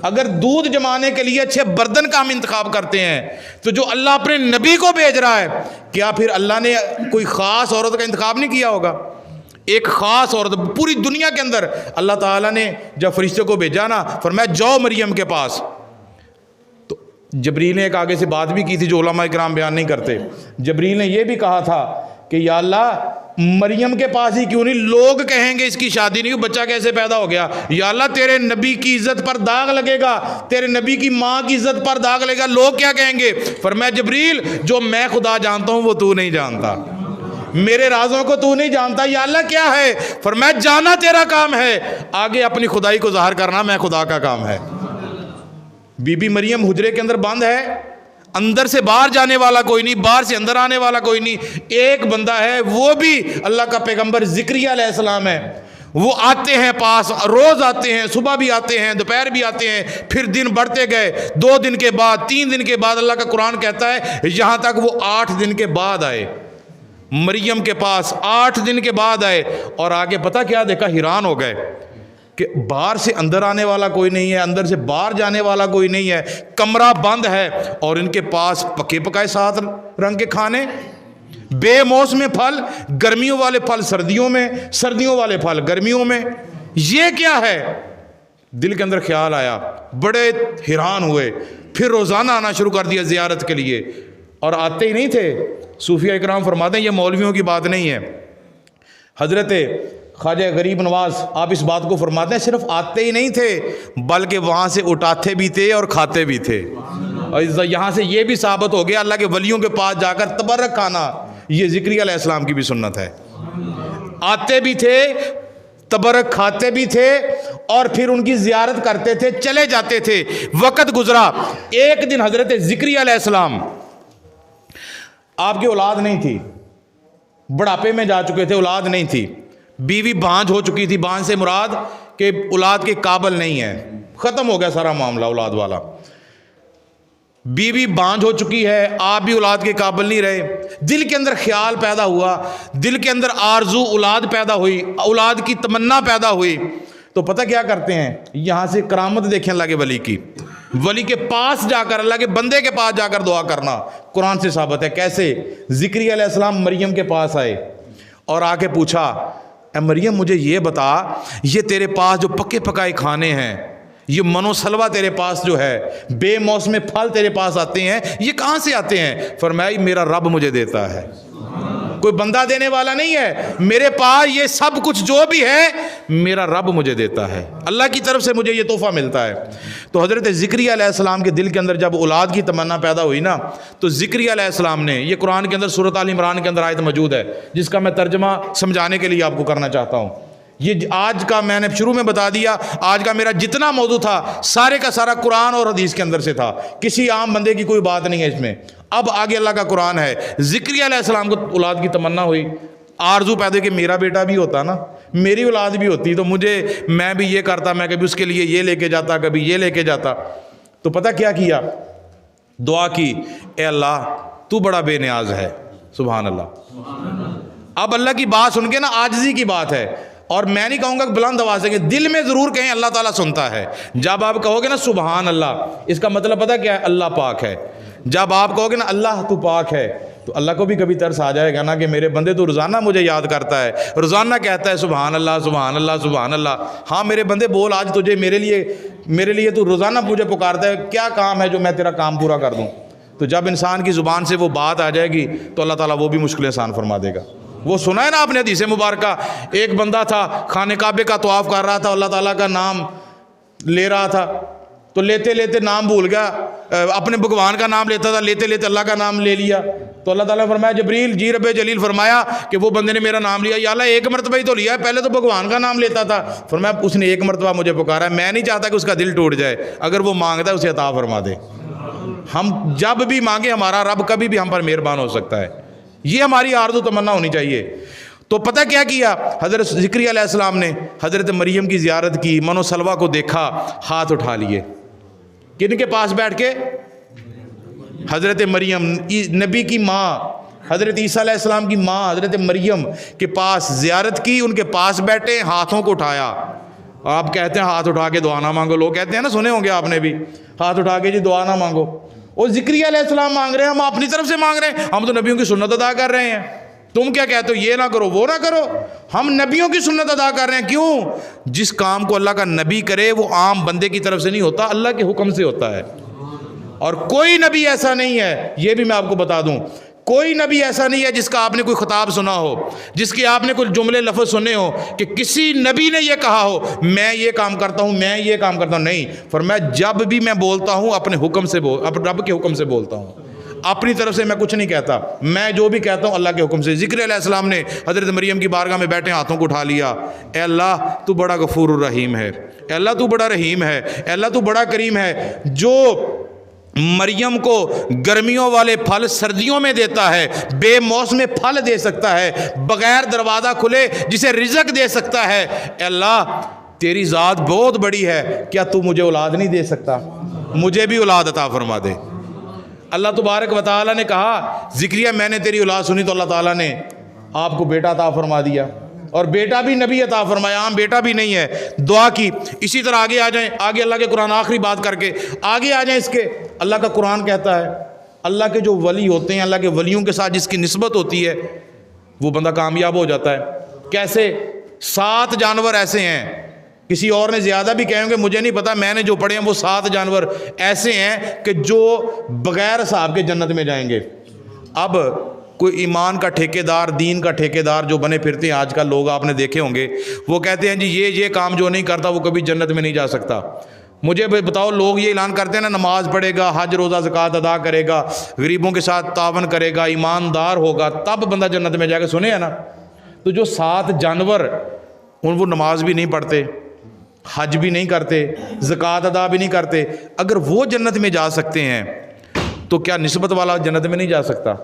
اگر دودھ جمانے کے لیے اچھے برتن کا ہم انتخاب کرتے ہیں تو جو اللہ اپنے نبی کو بھیج رہا ہے، کیا پھر اللہ نے کوئی خاص عورت کا انتخاب نہیں کیا ہوگا؟ ایک خاص عورت پوری دنیا کے اندر اللہ تعالیٰ نے جب فرشتے کو بھیجا نا، فرمایا جاؤ مریم کے پاس، تو جبریل نے ایک آگے سے بات بھی کی تھی جو علماء کرام بیان نہیں کرتے۔ جبریل نے یہ بھی کہا تھا کہ یا اللہ مریم کے پاس ہی کیوں نہیں، لوگ کہیں گے اس کی شادی نہیں، بچہ کیسے پیدا ہو گیا، یا اللہ تیرے نبی کی عزت پر داغ لگے گا، تیرے نبی کی ماں کی عزت پر داغ لگے گا، لوگ کیا کہیں گے؟ فرمایا جبریل جو میں خدا جانتا ہوں وہ تو نہیں جانتا، میرے رازوں کو تو نہیں جانتا، یا اللہ کیا ہے؟ فرمایا جانا تیرا کام ہے، آگے اپنی خدائی کو ظاہر کرنا میں خدا کا کام ہے۔ بی بی مریم حجرے کے اندر بند ہے، اندر سے باہر جانے والا کوئی نہیں، باہر سے اندر آنے والا کوئی نہیں، ایک بندہ ہے، وہ بھی اللہ کا پیغمبر زکریا علیہ السلام ہے۔ وہ آتے ہیں پاس، روز آتے ہیں، صبح بھی آتے ہیں، دوپہر بھی آتے ہیں، پھر دن بڑھتے گئے، 2 دن کے بعد 3 دن کے بعد، اللہ کا قرآن کہتا ہے یہاں تک وہ 8 دن کے بعد آئے مریم کے پاس، 8 دن کے بعد آئے، اور آگے پتہ کیا دیکھا؟ حیران ہو گئے کہ باہر سے اندر آنے والا کوئی نہیں ہے، اندر سے باہر جانے والا کوئی نہیں ہے، کمرہ بند ہے، اور ان کے پاس پکے پکائے 7 رنگ کے کھانے، بے موسم پھل، گرمیوں والے پھل سردیوں میں، سردیوں والے پھل گرمیوں میں، یہ کیا ہے؟ دل کے اندر خیال آیا، بڑے حیران ہوئے، پھر روزانہ آنا شروع کر دیا زیارت کے لیے، اور آتے ہی نہیں تھے۔ صوفیہ اکرام فرماتے ہیں یہ مولویوں کی بات نہیں ہے، حضرت خواجہ غریب نواز آپ اس بات کو فرماتے ہیں صرف آتے ہی نہیں تھے بلکہ وہاں سے اٹھاتے بھی تھے اور کھاتے بھی تھے، اور یہاں سے یہ بھی ثابت ہو گیا اللہ کے ولیوں کے پاس جا کر تبرک کھانا یہ زکریا علیہ السلام کی بھی سنت ہے۔ آتے بھی تھے، تبرک کھاتے بھی تھے، اور پھر ان کی زیارت کرتے تھے، چلے جاتے تھے۔ وقت گزرا، ایک دن حضرت زکریا علیہ السلام، آپ کی اولاد نہیں تھی، بڑھاپے میں جا چکے تھے، اولاد نہیں تھی، بیوی بانجھ ہو چکی تھی، بانجھ سے مراد کہ اولاد کے قابل نہیں ہے، ختم ہو گیا سارا معاملہ اولاد والا، بیوی بانجھ ہو چکی ہے، آپ بھی اولاد کے قابل نہیں رہے، دل کے اندر خیال پیدا ہوا، دل کے اندر آرزو اولاد پیدا ہوئی، اولاد کی تمنا پیدا ہوئی، تو پتہ کیا کرتے ہیں؟ یہاں سے کرامت دیکھیں اللہ کے ولی کی، ولی کے پاس جا کر، اللہ کے بندے کے پاس جا کر دعا کرنا قرآن سے ثابت ہے۔ کیسے؟ زکریا علیہ السلام مریم کے پاس آئے اور آ کے پوچھا اے مریم مجھے یہ بتا، یہ تیرے پاس جو پکے پکائے کھانے ہیں، یہ منو سلوا تیرے پاس جو ہے، بے موسم پھل تیرے پاس آتے ہیں، یہ کہاں سے آتے ہیں؟ فرمایا میرا رب مجھے دیتا ہے، کوئی بندہ دینے والا نہیں ہے، میرے پاس یہ سب کچھ جو بھی ہے میرا رب مجھے دیتا ہے، اللہ کی طرف سے مجھے یہ تحفہ ملتا ہے۔ تو حضرت زکریا علیہ السلام کے دل کے اندر جب اولاد کی تمنا پیدا ہوئی نا، تو زکریا علیہ السلام نے، یہ قرآن کے اندر سورۃ آل عمران کے اندر آیت موجود ہے جس کا میں ترجمہ سمجھانے کے لیے آپ کو کرنا چاہتا ہوں، یہ آج کا میں نے شروع میں بتا دیا، آج کا میرا جتنا موضوع تھا سارے کا سارا قرآن اور حدیث کے اندر سے تھا، کسی عام بندے کی کوئی بات نہیں ہے اس میں۔ اب آگے اللہ کا قرآن ہے۔ زکریا علیہ السلام کو اولاد کی تمنا ہوئی، آرزو پیدا کہ میرا بیٹا بھی ہوتا نا، میری اولاد بھی ہوتی تو میں بھی یہ کرتا، میں کبھی اس کے لیے یہ لے کے جاتا، کبھی یہ لے کے جاتا۔ تو پتہ کیا دعا کی، اے اللہ تو بڑا بے نیاز ہے، سبحان اللہ۔ اب اللہ کی بات سن کے نا عاجزی کی بات ہے، اور میں نہیں کہوں گا کہ بلند آواز سے، دل میں ضرور کہیں اللہ تعالیٰ سنتا ہے۔ جب آپ کہو گے نا سبحان اللہ، اس کا مطلب پتہ کیا ہے؟ اللہ پاک ہے۔ جب آپ کہو گے نا اللہ تو پاک ہے، تو اللہ کو بھی کبھی ترس آ جائے گا نا کہ میرے بندے تو روزانہ مجھے یاد کرتا ہے، روزانہ کہتا ہے سبحان اللہ سبحان اللہ سبحان اللہ۔ ہاں میرے بندے بول، آج تجھے میرے لیے تو روزانہ مجھے پکارتا ہے، کیا کام ہے جو میں تیرا کام پورا کر دوں؟ تو جب انسان کی زبان سے وہ بات آ جائے گی تو اللہ تعالیٰ وہ بھی مشکلیں آسان فرما دے گا۔ وہ سنا ہے نا آپ نے حدیث مبارکہ، ایک بندہ تھا خانہ کعبے کا طواف کر رہا تھا، اللہ تعالیٰ کا نام لے رہا تھا، تو لیتے لیتے نام بھول گیا، اپنے بھگوان کا نام لیتا تھا، لیتے لیتے اللہ کا نام لے لیا۔ تو اللہ تعالیٰ نے فرمایا جبریل جی رب جلیل فرمایا کہ وہ بندے نے میرا نام لیا، یا اللہ ایک مرتبہ ہی تو لیا ہے، پہلے تو بھگوان کا نام لیتا تھا۔ فرمایا اس نے ایک مرتبہ مجھے پکارا ہے، میں نہیں چاہتا کہ اس کا دل ٹوٹ جائے، اگر وہ مانگتا ہے اسے عطا فرما دے۔ ہم جب بھی مانگے ہمارا رب کبھی بھی ہم پر مہربان ہو سکتا ہے، یہ ہماری آرزو تمنا ہونی چاہیے۔ تو پتہ کیا حضرت زکریا علیہ السلام نے حضرت مریم کی زیارت کی، من و سلوہ کو دیکھا، ہاتھ اٹھا لیے۔ کن کے پاس بیٹھ کے؟ حضرت مریم نبی کی ماں، حضرت عیسیٰ علیہ السلام کی ماں حضرت مریم کے پاس زیارت کی، ان کے پاس بیٹھے، ہاتھوں کو اٹھایا۔ آپ کہتے ہیں ہاتھ اٹھا کے دعا نہ مانگو، لوگ کہتے ہیں نا، سنے ہوں گے آپ نے بھی، ہاتھ اٹھا کے جی دعا نہ مانگو۔ اور زکریا علیہ السلام مانگ رہے ہیں، ہم اپنی طرف سے مانگ رہے ہیں، ہم تو نبیوں کی سنت ادا کر رہے ہیں۔ تم کیا کہتے ہو یہ نہ کرو وہ نہ کرو؟ ہم نبیوں کی سنت ادا کر رہے ہیں۔ کیوں؟ جس کام کو اللہ کا نبی کرے وہ عام بندے کی طرف سے نہیں ہوتا، اللہ کے حکم سے ہوتا ہے۔ اور کوئی نبی ایسا نہیں ہے، یہ بھی میں آپ کو بتا دوں، کوئی نبی ایسا نہیں ہے جس کا آپ نے کوئی خطاب سنا ہو، جس کے آپ نے کوئی جملے لفظ سنے ہو کہ کسی نبی نے یہ کہا ہو میں یہ کام کرتا ہوں، میں یہ کام کرتا ہوں۔ نہیں، فرمایا جب بھی میں بولتا ہوں اپنے حکم سے اپنے رب کے حکم سے بولتا ہوں، اپنی طرف سے میں کچھ نہیں کہتا، میں جو بھی کہتا ہوں اللہ کے حکم سے۔ زکریا علیہ السلام نے حضرت مریم کی بارگاہ میں بیٹھے ہاتھوں کو اٹھا لیا، اے اللہ تو بڑا غفور الرحیم ہے، اے اللہ تو بڑا رحیم ہے، اے اللہ تو بڑا کریم ہے، جو مریم کو گرمیوں والے پھل سردیوں میں دیتا ہے، بے موسم پھل دے سکتا ہے، بغیر دروازہ کھلے جسے رزق دے سکتا ہے۔ اے اللہ تیری ذات بہت بڑی ہے، کیا تو مجھے اولاد نہیں دے سکتا؟ مجھے بھی اولاد عطا فرما دے۔ اللہ تبارک و تعالیٰ نے کہا زکریا میں نے تیری اولاد سنی تو اللہ تعالیٰ نے آپ کو بیٹا عطا فرما دیا، اور بیٹا بھی نبی عطا فرمایا، عام بیٹا بھی نہیں ہے۔ دعا کی۔ اسی طرح آگے آ جائیں، آگے اللہ کے قرآن، آخری بات کر کے آگے آ جائیں اس کے، اللہ کا قرآن کہتا ہے اللہ کے جو ولی ہوتے ہیں، اللہ کے ولیوں کے ساتھ جس کی نسبت ہوتی ہے وہ بندہ کامیاب ہو جاتا ہے۔ کیسے؟ 7 جانور ایسے ہیں، کسی اور نے زیادہ بھی کہیں گے، مجھے نہیں پتا، میں نے جو پڑھے ہیں وہ 7 جانور ایسے ہیں کہ جو بغیر حساب کے جنت میں جائیں گے۔ اب کوئی ایمان کا ٹھیکیدار، دین کا ٹھیکیدار جو بنے پھرتے ہیں آج کل لوگ، آپ نے دیکھے ہوں گے، وہ کہتے ہیں جی یہ کام جو نہیں کرتا وہ کبھی جنت میں نہیں جا سکتا۔ مجھے بتاؤ، لوگ یہ اعلان کرتے ہیں نا نماز پڑھے گا، حج روزہ زکوٰۃ ادا کرے گا، غریبوں کے ساتھ تعاون کرے گا، ایماندار ہوگا، تب بندہ جنت میں جائے گا، سنے ہیں نا؟ تو جو 7 جانور وہ نماز بھی نہیں پڑھتے، حج بھی نہیں کرتے، زکوٰۃ ادا بھی نہیں کرتے، اگر وہ جنت میں جا سکتے ہیں تو کیا نسبت والا جنت میں نہیں جا سکتا؟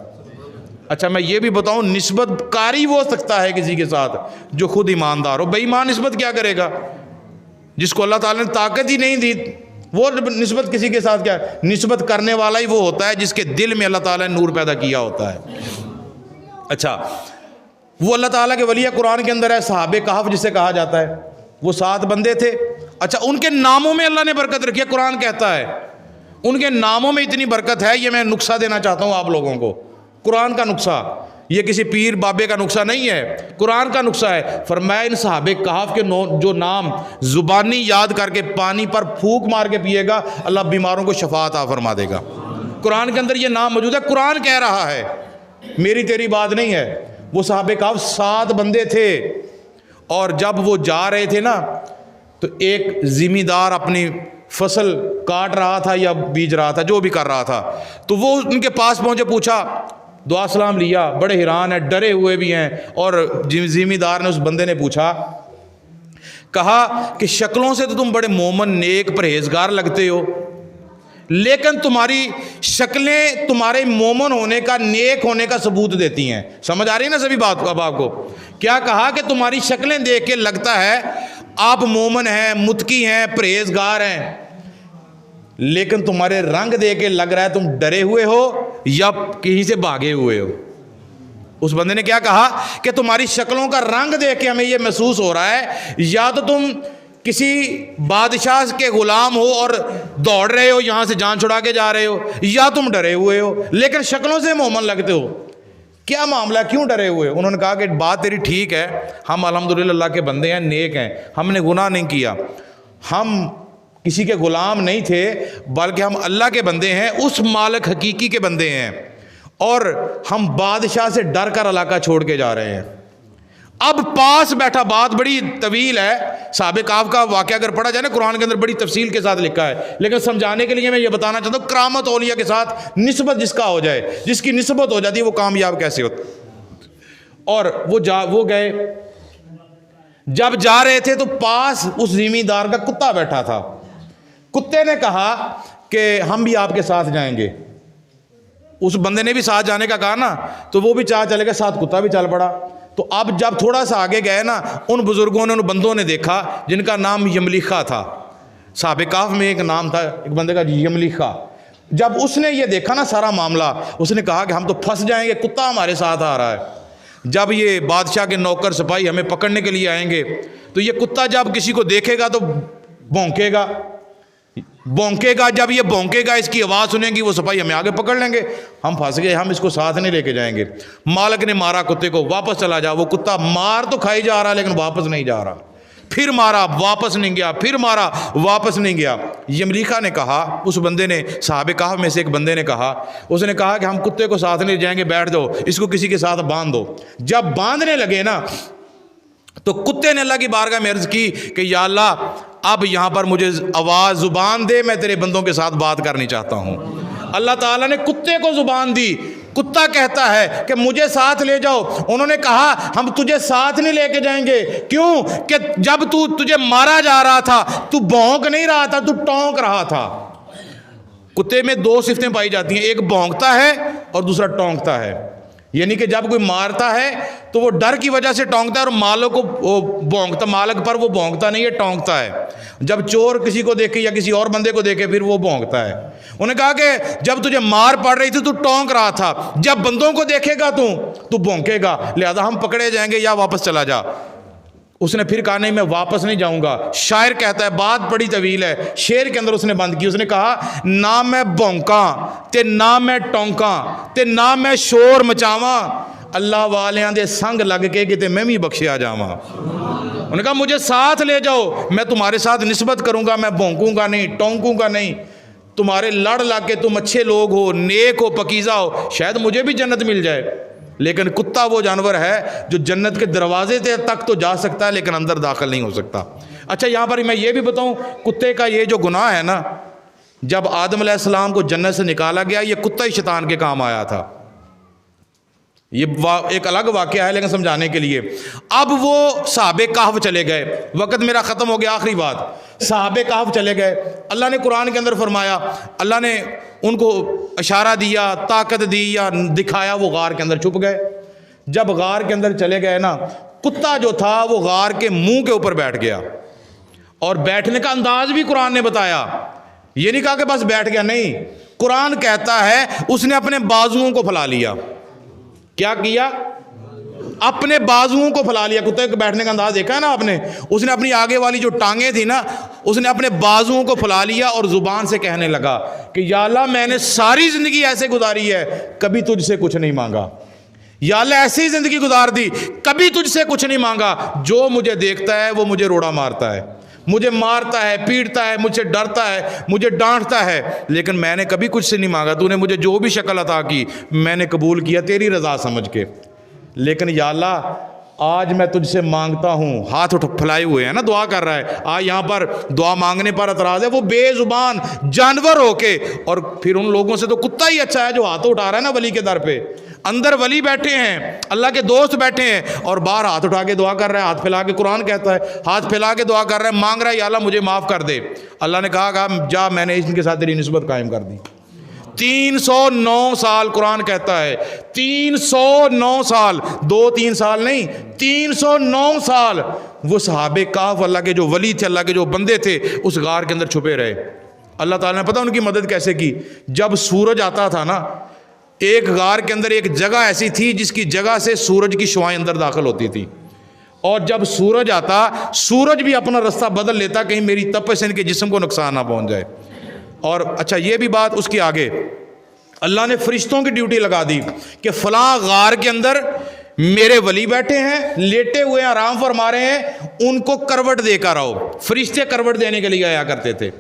اچھا میں یہ بھی بتاؤں، نسبت کاری وہ سکتا ہے کسی کے ساتھ جو خود ایماندار ہو، بے ایمان نسبت کیا کرے گا؟ جس کو اللہ تعالیٰ نے طاقت ہی نہیں دی وہ نسبت کسی کے ساتھ کیا؟ نسبت کرنے والا ہی وہ ہوتا ہے جس کے دل میں اللہ تعالیٰ نے نور پیدا کیا ہوتا ہے۔ اچھا وہ اللہ تعالیٰ کے ولی قرآن کے اندر ہے صحابہ کہف جسے کہا جاتا ہے، وہ 7 بندے تھے۔ اچھا ان کے ناموں میں اللہ نے برکت رکھی ہے، قرآن کہتا ہے ان کے ناموں میں اتنی برکت ہے، یہ میں نسخہ دینا چاہتا ہوں آپ لوگوں کو، قرآن کا نسخہ، یہ کسی پیر بابے کا نسخہ نہیں ہے، قرآن کا نسخہ ہے۔ فرمایا ان صحابہ کہف کے جو نام زبانی یاد کر کے پانی پر پھونک مار کے پیے گا، اللہ بیماروں کو شفا عطا فرما دے گا۔ قرآن کے اندر یہ نام موجود ہے، قرآن کہہ رہا ہے، میری تیری بات نہیں ہے۔ وہ صحابہ کہف 7 بندے تھے، اور جب وہ جا رہے تھے نا تو ایک زمیندار اپنی فصل کاٹ رہا تھا یا بیج رہا تھا، جو بھی کر رہا تھا، تو وہ ان کے پاس پہنچے، پوچھا، دعا سلام لیا، بڑے حیران ہیں، ڈرے ہوئے بھی ہیں، اور زمیندار نے اس بندے نے پوچھا کہا کہ شکلوں سے تو تم بڑے مومن نیک پرہیزگار لگتے ہو، لیکن تمہاری شکلیں تمہارے مومن ہونے کا، نیک ہونے کا ثبوت دیتی ہیں۔ سمجھ آ رہی ہے نا سبھی بات اب آپ کو؟ کیا کہا کہ تمہاری شکلیں دیکھ کے لگتا ہے آپ مومن ہیں، متقی ہیں، پرہیزگار ہیں، لیکن تمہارے رنگ دیکھ کے لگ رہا ہے تم ڈرے ہوئے ہو یا کہیں سے بھاگے ہوئے ہو۔ اس بندے نے کیا کہا کہ تمہاری شکلوں کا رنگ دیکھ کے ہمیں یہ محسوس ہو رہا ہے یا تو تم کسی بادشاہ کے غلام ہو اور دوڑ رہے ہو، یہاں سے جان چھڑا کے جا رہے ہو، یا تم ڈرے ہوئے ہو لیکن شکلوں سے مومن لگتے ہو۔ کیا معاملہ، کیوں ڈرے ہوئے؟ انہوں نے کہا کہ بات تیری ٹھیک ہے، ہم الحمدللہ اللہ کے بندے ہیں، نیک ہیں، ہم نے گناہ نہیں کیا، ہم کسی کے غلام نہیں تھے بلکہ ہم اللہ کے بندے ہیں، اس مالک حقیقی کے بندے ہیں، اور ہم بادشاہ سے ڈر کر علاقہ چھوڑ کے جا رہے ہیں۔ اب پاس بیٹھا، بات بڑی طویل ہے، صحابہ کہف کا واقعہ اگر پڑھا جائے نا قرآن کے اندر بڑی تفصیل کے ساتھ لکھا ہے، لیکن سمجھانے کے لیے میں یہ بتانا چاہتا ہوں کرامت اولیاء کے ساتھ نسبت جس کا ہو جائے، جس کی نسبت ہو جاتی ہے وہ کامیاب کیسے ہوتا۔ اور وہ گئے، جب جا رہے تھے تو پاس اس زمیندار کا کتا بیٹھا تھا۔ کتے نے کہا کہ ہم بھی آپ کے ساتھ جائیں گے۔ اس بندے نے بھی ساتھ جانے کا کہا نا، تو وہ بھی چلے گا، ساتھ کتا بھی چل پڑا۔ تو اب جب تھوڑا سا آگے گئے نا، ان بزرگوں نے، ان بندوں نے دیکھا جن کا نام یملیخا تھا، صحابہ کہف میں ایک نام تھا ایک بندے کا یملیخا۔ جب اس نے یہ دیکھا نا سارا معاملہ، اس نے کہا کہ ہم تو پھنس جائیں گے، کتا ہمارے ساتھ آ رہا ہے۔ جب یہ بادشاہ کے نوکر سپاہی ہمیں پکڑنے کے لیے آئیں گے تو یہ کتا جب کسی کو دیکھے گا تو بھونکے گا، جب یہ بھونکے گا، اس کی آواز سنیں گی وہ سپاہی ہمیں آگے پکڑ لیں گے، ہم پھنس گئے، ہم اس کو ساتھ نہیں لے کے جائیں گے۔ مالک نے مارا کتے کو، واپس چلا جا۔ وہ کتا مار تو کھائی جا رہا لیکن واپس نہیں جا رہا، پھر مارا واپس نہیں گیا، پھر مارا واپس نہیں گیا۔ یملیخا نے کہا، اس بندے نے، صحابہ کہف میں سے ایک بندے نے کہا، اس نے کہا کہ ہم کتے کو ساتھ نہیں جائیں گے، بیٹھ جاؤ، اس کو کسی کے ساتھ باندھ دو۔ جب باندھنے لگے نا تو کتے نے اللہ کی بارگاہ میں عرض کی کہ یا اللہ اب یہاں پر مجھے آواز زبان دے، میں تیرے بندوں کے ساتھ بات کرنی چاہتا ہوں۔ اللہ تعالیٰ نے کتے کو زبان دی، کتا کہتا ہے کہ مجھے ساتھ لے جاؤ۔ انہوں نے کہا ہم تجھے ساتھ نہیں لے کے جائیں گے، کیوں کہ جب تجھے مارا جا رہا تھا تو بھونک نہیں رہا تھا، تو ٹونک رہا تھا۔ کتے میں دو صفتیں پائی جاتی ہیں، ایک بھونکتا ہے اور دوسرا ٹونکتا ہے۔ یعنی کہ جب کوئی مارتا ہے تو وہ ڈر کی وجہ سے ٹونکتا ہے، اور مالک کو وہ بھونکتا، مالک پر وہ بھونکتا نہیں ہے، ٹونکتا ہے۔ جب چور کسی کو دیکھے یا کسی اور بندے کو دیکھے پھر وہ بھونکتا ہے۔ انہوں نے کہا کہ جب تجھے مار پڑ رہی تھی تو ٹونک رہا تھا، جب بندوں کو دیکھے گا تو بھونکے گا، لہذا ہم پکڑے جائیں گے یا واپس چلا جا۔ اس نے پھر کہا نہیں میں واپس نہیں جاؤں گا۔ شاعر کہتا ہے، بات بڑی طویل ہے، شعر کے اندر اس نے بند کی، اس نے کہا نہ میں بھونکاں تے نہ میں ٹونکاں تے نہ میں شور مچاواں، اللہ والیاں دے سنگ لگ کے کتے میں بھی بخشیا جاواں۔ انہوں نے کہا مجھے ساتھ لے جاؤ، میں تمہارے ساتھ نسبت کروں گا، میں بھونکوں گا نہیں، ٹونکوں گا نہیں، تمہارے لڑ لگ کے تم اچھے لوگ ہو، نیک ہو، پکیزہ ہو، شاید مجھے بھی جنت مل جائے۔ لیکن کتا وہ جانور ہے جو جنت کے دروازے تک تو جا سکتا ہے لیکن اندر داخل نہیں ہو سکتا۔ اچھا یہاں پر میں یہ بھی بتاؤں، کتے کا یہ جو گناہ ہے نا، جب آدم علیہ السلام کو جنت سے نکالا گیا یہ کتا ہی شیطان کے کام آیا تھا۔ یہ ایک الگ واقعہ ہے لیکن سمجھانے کے لیے۔ اب وہ صحابہ کہف چلے گئے، وقت میرا ختم ہو گیا، آخری بات، صحابہ کہف چلے گئے۔ اللہ نے قرآن کے اندر فرمایا، اللہ نے ان کو اشارہ دیا، طاقت دی یا دکھایا، وہ غار کے اندر چھپ گئے۔ جب غار کے اندر چلے گئے نا، کتا جو تھا وہ غار کے منہ کے اوپر بیٹھ گیا، اور بیٹھنے کا انداز بھی قرآن نے بتایا، یہ نہیں کہا کہ بس بیٹھ گیا، نہیں، قرآن کہتا ہے اس نے اپنے بازوؤں کو پھیلا لیا۔ کیا کیا؟ اپنے بازوؤں کو پھیلا لیا۔ کتے کے بیٹھنے کا انداز دیکھا ہے نا آپ نے، اس نے اپنی آگے والی جو ٹانگیں تھی نا، اس نے اپنے بازوؤں کو پھیلا لیا اور زبان سے کہنے لگا کہ یا اللہ میں نے ساری زندگی ایسے گزاری ہے، کبھی تجھ سے کچھ نہیں مانگا، یا اللہ ایسی زندگی گزار دی، کبھی تجھ سے کچھ نہیں مانگا، جو مجھے دیکھتا ہے وہ مجھے روڑا مارتا ہے، مجھے مارتا ہے، پیٹتا ہے، مجھ سے ڈرتا ہے، مجھے ڈانٹتا ہے، لیکن میں نے کبھی کچھ سے نہیں مانگا، تو نے مجھے جو بھی شکل عطا کی میں نے قبول کیا تیری رضا سمجھ کے، لیکن یا اللہ آج میں تجھ سے مانگتا ہوں، ہاتھ پھیلائے ہوئے ہیں نا، دعا کر رہا ہے. آج یہاں پر دعا مانگنے پر اعتراض ہے. وہ بے زبان جانور ہو کے، اور پھر ان لوگوں سے تو کتا ہی اچھا ہے جو ہاتھ اٹھا رہا ہے نا ولی کے در پہ. اندر ولی بیٹھے ہیں، اللہ کے دوست بیٹھے ہیں، اور باہر ہاتھ اٹھا کے دعا کر رہا ہے، ہاتھ پھیلا کے. قرآن کہتا ہے ہاتھ پھیلا کے دعا کر رہا ہے، مانگ رہا ہے یا اللہ مجھے معاف کر دے. اللہ نے کہا جا، میں نے ان کے ساتھ تیری نسبت قائم کر دی. 309 سال قرآن کہتا ہے، 309 سال، 2-3 سال نہیں، 309 سال وہ صحابہ کہف اللہ کے جو ولی تھے، اللہ کے جو بندے تھے، اس غار کے اندر چھپے رہے. اللہ تعالیٰ نے پتہ ان کی مدد کیسے کی؟ جب سورج آتا تھا نا، ایک غار کے اندر ایک جگہ ایسی تھی جس کی جگہ سے سورج کی شعائیں اندر داخل ہوتی تھی، اور جب سورج آتا، سورج بھی اپنا رستہ بدل لیتا کہیں میری تپش سے ان کے جسم کو نقصان نہ پہنچ جائے. اور اچھا یہ بھی بات اس کی آگے، اللہ نے فرشتوں کی ڈیوٹی لگا دی کہ فلاں غار کے اندر میرے ولی بیٹھے ہیں، لیٹے ہوئے ہیں، آرام فرما رہے ہیں، ان کو کروٹ دے کر آؤ. فرشتے کروٹ دینے کے لیے آیا کرتے تھے.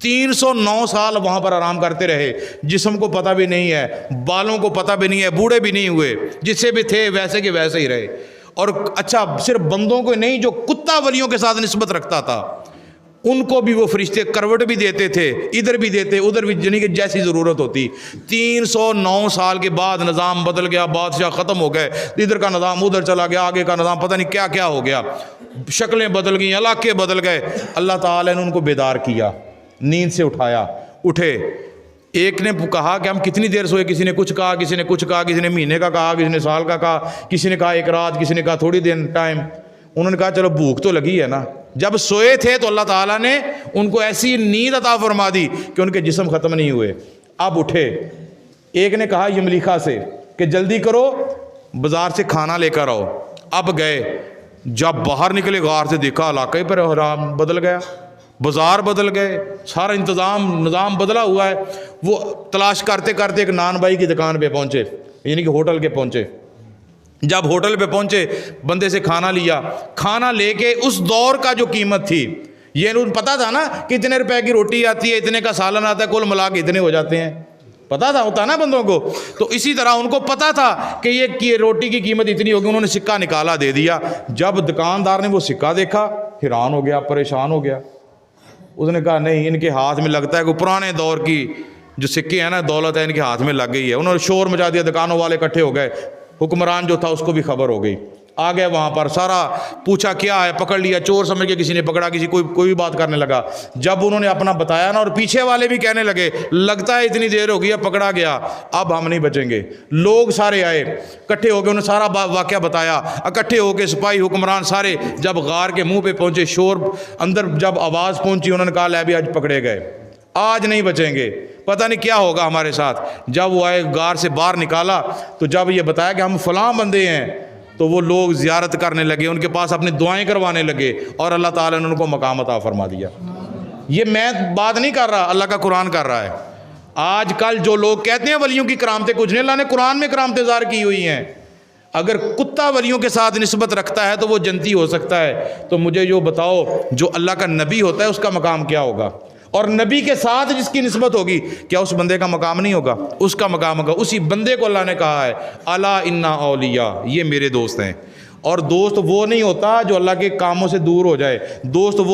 309 سال وہاں پر آرام کرتے رہے. جسم کو پتہ بھی نہیں ہے، بالوں کو پتہ بھی نہیں ہے، بوڑھے بھی نہیں ہوئے، جس سے بھی تھے ویسے کے ویسے ہی رہے. اور اچھا صرف بندوں کو نہیں، جو کتا ولیوں کے ساتھ نسبت رکھتا تھا ان کو بھی وہ فرشتے کروٹ بھی دیتے تھے، ادھر بھی دیتے ادھر بھی، جنہیں کہ جیسی ضرورت ہوتی. 309 سال کے بعد نظام بدل گیا، بادشاہ ختم ہو گئے، ادھر کا نظام ادھر چلا گیا، آگے کا نظام پتہ نہیں کیا کیا ہو گیا، شکلیں بدل گئیں، علاقے بدل گئے. اللہ تعالیٰ نے ان کو بیدار کیا، نیند سے اٹھایا. اٹھے، ایک نے کہا کہ ہم کتنی دیر سوئے، کسی نے کچھ کہا، کسی نے کچھ کہا، کسی نے مہینے کا کہا، کسی نے سال کا کہا، کسی نے کہا ایک رات، کسی نے کہا تھوڑی دیر ٹائم. انہوں نے کہا چلو بھوک تو لگی ہے نا. جب سوئے تھے تو اللہ تعالیٰ نے ان کو ایسی نیند عطا فرما دی کہ ان کے جسم ختم نہیں ہوئے. اب اٹھے، ایک نے کہا یملیخا سے کہ جلدی کرو بازار سے کھانا لے کر آؤ. اب گئے، جب باہر نکلے غار سے دیکھا علاقے پر حرام بدل گیا، بازار بدل گئے، سارا نظام بدلا ہوا ہے. وہ تلاش کرتے کرتے ایک نان بھائی کی دکان پہ پہنچے، یعنی کہ ہوٹل کے پہنچے. جب ہوٹل پہ پہنچے، بندے سے کھانا لیا. کھانا لے کے اس دور کا جو قیمت تھی، یہ انہوں پتا تھا نا کہ اتنے روپے کی روٹی آتی ہے، اتنے کا سالن آتا ہے، کل ملا کے اتنے ہو جاتے ہیں، پتا تھا، ہوتا نا بندوں کو. تو اسی طرح ان کو پتا تھا کہ یہ روٹی کی قیمت اتنی ہوگی. انہوں نے سکہ نکالا، دے دیا. جب دکاندار نے وہ سکہ دیکھا، حیران ہو گیا، پریشان ہو گیا. اس نے کہا نہیں، ان کے ہاتھ میں لگتا ہے کہ پرانے دور کی جو سکے ہیں نا، دولت ہے، ان کے ہاتھ میں لگ گئی ہے. انہوں نے شور مچا دیا، دکانوں والے اکٹھے ہو گئے. حکمران جو تھا اس کو بھی خبر ہو گئی، آ گئے وہاں پر، سارا پوچھا کیا ہے، پکڑ لیا، چور سمجھ کے کسی نے پکڑا، کوئی بات کرنے لگا. جب انہوں نے اپنا بتایا نا، اور پیچھے والے بھی کہنے لگے لگتا ہے اتنی دیر ہو گئی ہے، پکڑا گیا، اب ہم نہیں بچیں گے. لوگ سارے آئے، اکٹھے ہو گئے، انہوں نے سارا واقعہ بتایا. اکٹھے ہو کے سپاہی حکمران سارے جب غار کے منہ پہ پہنچے، شور اندر جب آواز پہنچی، انہوں نے کہا لے بھی آج پکڑے گئے، آج نہیں بچیں گے، پتہ نہیں کیا ہوگا ہمارے ساتھ. جب وہ آئے، غار سے باہر نکالا تو جب یہ بتایا کہ ہم فلاں بندے ہیں، تو وہ لوگ زیارت کرنے لگے، ان کے پاس اپنی دعائیں کروانے لگے، اور اللہ تعالیٰ نے ان کو مقام عطا فرما دیا. یہ میں بات نہیں کر رہا، اللہ کا قرآن کر رہا ہے. آج کل جو لوگ کہتے ہیں ولیوں کی کرامتیں کچھ نہیں، اللہ نے قرآن میں کرامتیں ظاہر کی ہوئی ہیں. اگر کتا ولیوں کے ساتھ نسبت رکھتا ہے تو وہ جنتی ہو سکتا ہے. تو مجھے جو بتاؤ، جو اللہ کا نبی ہوتا ہے اس کا مقام کیا ہوگا؟ اور نبی کے ساتھ جس کی نسبت ہوگی، کیا اس بندے کا مقام نہیں ہوگا؟ اس کا مقام ہوگا. اسی بندے کو اللہ نے کہا ہے الا ان اولیاء، یہ میرے دوست ہیں. اور دوست وہ نہیں ہوتا جو اللہ کے کاموں سے دور ہو جائے. دوست وہ